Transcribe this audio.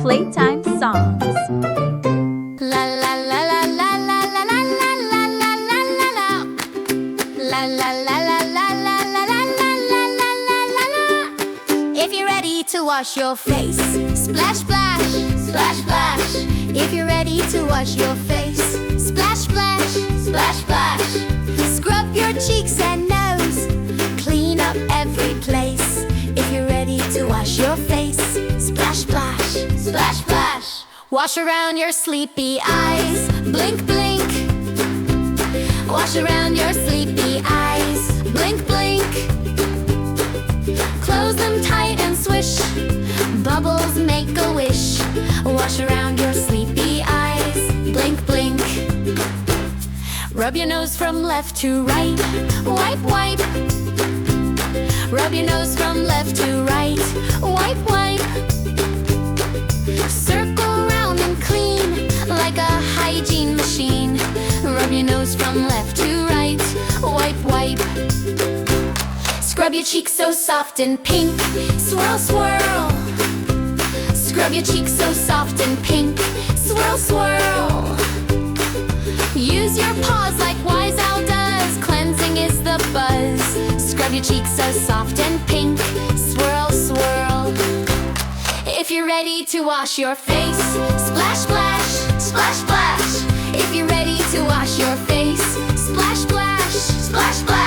Playtime songs. La la la la la la la la la la la la la la. La la la la la la la la la la la la la. If you're ready to wash your face, splash splash, splash splash. If you're ready to wash your face, splash splash, splash splash. Scrub your cheeks and nose, clean up every place. If you're ready to wash your face, splash splash, splash splash. Wash around your sleepy eyes, blink blink. Wash around your sleepy eyes, blink blink. Close them tight and swish, bubbles make a wish. Wash around your sleepy eyes, blink blink. Rub your nose from left to right, wipe wipe. Rub your nose from left to right, wipe wipe. Circle round and clean like a hygiene machine. Rub your nose from left to right, wipe wipe. Scrub your cheeks so soft and pink, swirl swirl. Scrub your cheeks so soft and pink, swirl swirl. Use your paws like Wise Owl does, cleansing is the buzz. Scrub your cheeks so soft and pink, swirl swirl. If you're ready to wash your face, splash splash, splash splash. If you're ready to wash your face, splash splash, splash splash.